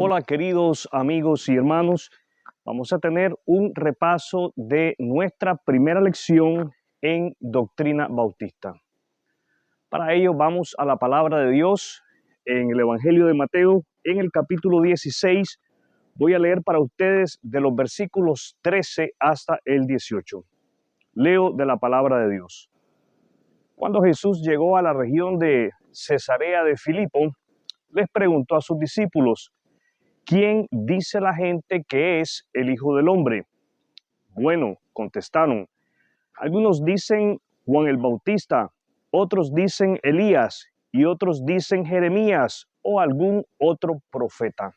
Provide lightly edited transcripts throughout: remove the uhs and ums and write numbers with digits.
Hola queridos amigos y hermanos, vamos a tener un repaso de nuestra primera lección en Doctrina Bautista. Para ello vamos a la palabra de Dios en el Evangelio de Mateo, en el capítulo 16. Voy a leer para ustedes de los versículos 13 hasta el 18. Leo de la palabra de Dios. Cuando Jesús llegó a la región de Cesarea de Filipo, les preguntó a sus discípulos: ¿quién dice la gente que es el Hijo del Hombre? Bueno, contestaron, algunos dicen Juan el Bautista, otros dicen Elías y otros dicen Jeremías o algún otro profeta.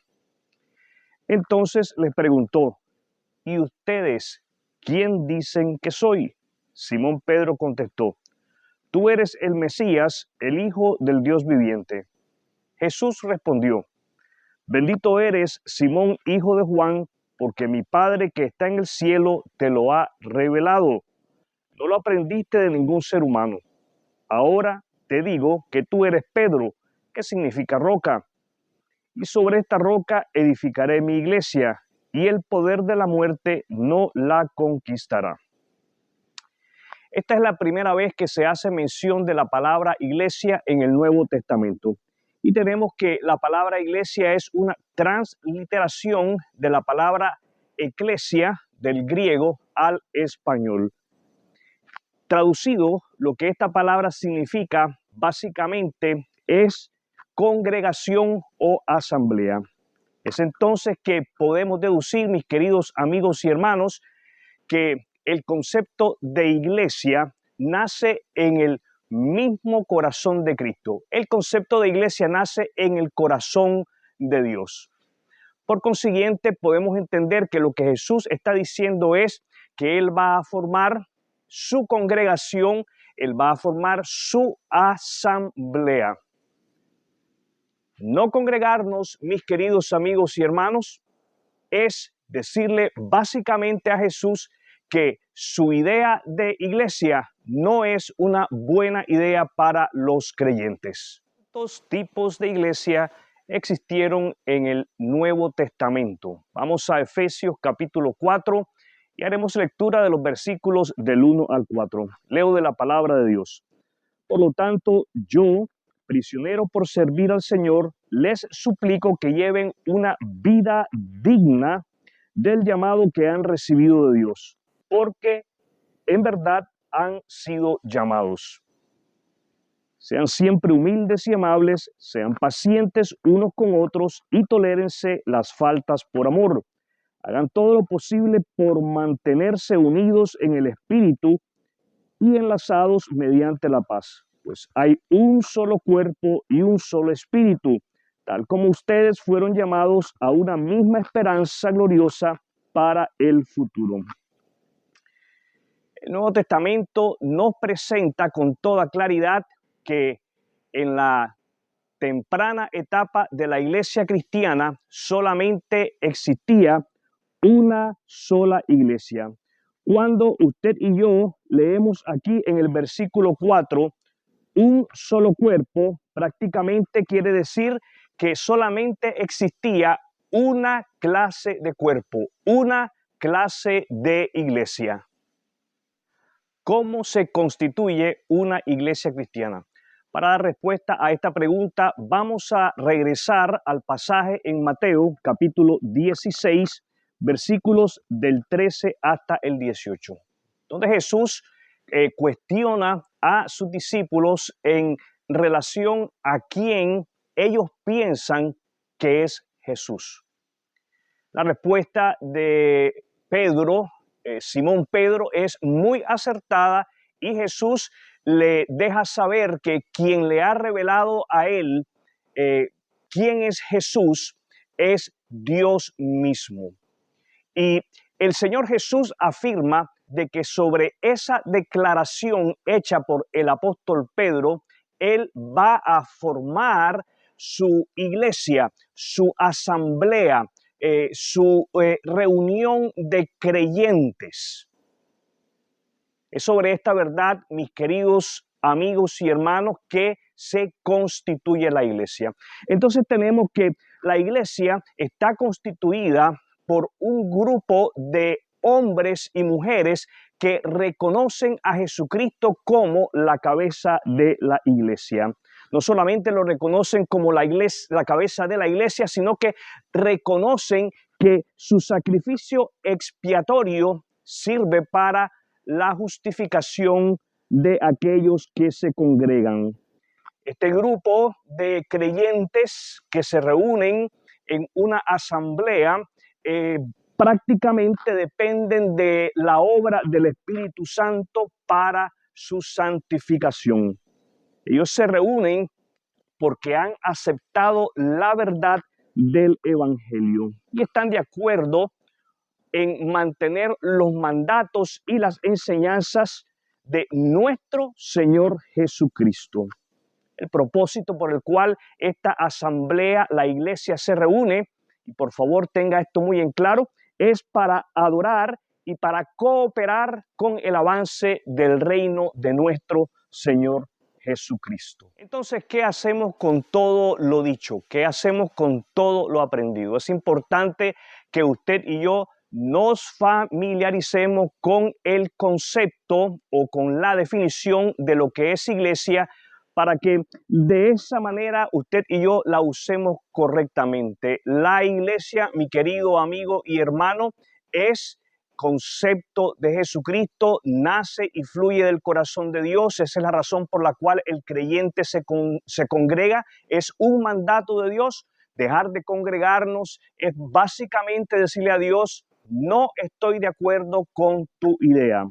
Entonces les preguntó: ¿y ustedes quién dicen que soy? Simón Pedro contestó: tú eres el Mesías, el Hijo del Dios viviente. Jesús respondió: bendito eres, Simón, hijo de Juan, porque mi Padre que está en el cielo te lo ha revelado. No lo aprendiste de ningún ser humano. Ahora te digo que tú eres Pedro, que significa roca. Y sobre esta roca edificaré mi iglesia, y el poder de la muerte no la conquistará. Esta es la primera vez que se hace mención de la palabra iglesia en el Nuevo Testamento. Y tenemos que la palabra iglesia es una transliteración de la palabra eclesia del griego al español. Traducido, lo que esta palabra significa básicamente es congregación o asamblea. Es entonces que podemos deducir, mis queridos amigos y hermanos, que el concepto de iglesia nace en el mismo corazón de Cristo. El concepto de iglesia nace en el corazón de Dios. Por consiguiente, podemos entender que lo que Jesús está diciendo es que Él va a formar su congregación, Él va a formar su asamblea. No congregarnos, mis queridos amigos y hermanos, es decirle básicamente a Jesús que su idea de iglesia no es una buena idea para los creyentes. Dos tipos de iglesia existieron en el Nuevo Testamento. Vamos a Efesios capítulo 4 y haremos lectura de los versículos del 1 al 4. Leo de la palabra de Dios. Por lo tanto, yo, prisionero por servir al Señor, les suplico que lleven una vida digna del llamado que han recibido de Dios, porque en verdad han sido llamados. Sean siempre humildes y amables, sean pacientes unos con otros y tolérense las faltas por amor. Hagan todo lo posible por mantenerse unidos en el Espíritu y enlazados mediante la paz. Pues hay un solo cuerpo y un solo espíritu, tal como ustedes fueron llamados a una misma esperanza gloriosa para el futuro. El Nuevo Testamento nos presenta con toda claridad que en la temprana etapa de la iglesia cristiana solamente existía una sola iglesia. Cuando usted y yo leemos aquí en el versículo 4, un solo cuerpo, prácticamente quiere decir que solamente existía una clase de cuerpo, una clase de iglesia. ¿Cómo se constituye una iglesia cristiana? Para dar respuesta a esta pregunta, vamos a regresar al pasaje en Mateo, capítulo 16, versículos del 13 hasta el 18, donde Jesús cuestiona a sus discípulos en relación a quién ellos piensan que es Jesús. La respuesta de Pedro, Simón Pedro, es muy acertada y Jesús le deja saber que quien le ha revelado a él quién es Jesús es Dios mismo. Y el Señor Jesús afirma de que sobre esa declaración hecha por el apóstol Pedro, Él va a formar su iglesia, su asamblea, su reunión de creyentes. Es sobre esta verdad, mis queridos amigos y hermanos, que se constituye la iglesia. Entonces tenemos que la iglesia está constituida por un grupo de hombres y mujeres que reconocen a Jesucristo como la cabeza de la iglesia. No solamente lo reconocen como la cabeza de la iglesia, sino que reconocen que su sacrificio expiatorio sirve para la justificación de aquellos que se congregan. Este grupo de creyentes que se reúnen en una asamblea prácticamente dependen de la obra del Espíritu Santo para su santificación. Ellos se reúnen porque han aceptado la verdad del Evangelio y están de acuerdo en mantener los mandatos y las enseñanzas de nuestro Señor Jesucristo. El propósito por el cual esta asamblea, la iglesia, se reúne, y por favor tenga esto muy en claro, es para adorar y para cooperar con el avance del reino de nuestro Señor Jesucristo. Entonces, ¿qué hacemos con todo lo dicho? ¿Qué hacemos con todo lo aprendido? Es importante que usted y yo nos familiaricemos con el concepto o con la definición de lo que es iglesia, para que de esa manera usted y yo la usemos correctamente. La iglesia, mi querido amigo y hermano, es concepto de Jesucristo, nace y fluye del corazón de Dios. Esa es la razón por la cual el creyente se congrega. Es un mandato de Dios. Dejar de congregarnos es básicamente decirle a Dios: no estoy de acuerdo con tu idea.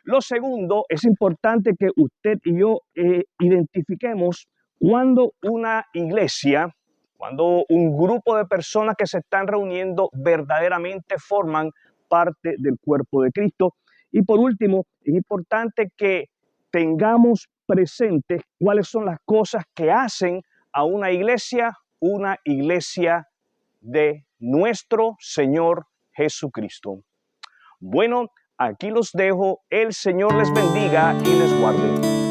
Lo segundo, es importante que usted y yo identifiquemos cuando una iglesia, cuando un grupo de personas que se están reuniendo verdaderamente forman parte del cuerpo de Cristo. Y por último, es importante que tengamos presentes cuáles son las cosas que hacen a una iglesia de nuestro Señor Jesucristo. Bueno, aquí los dejo. El Señor les bendiga y les guarde.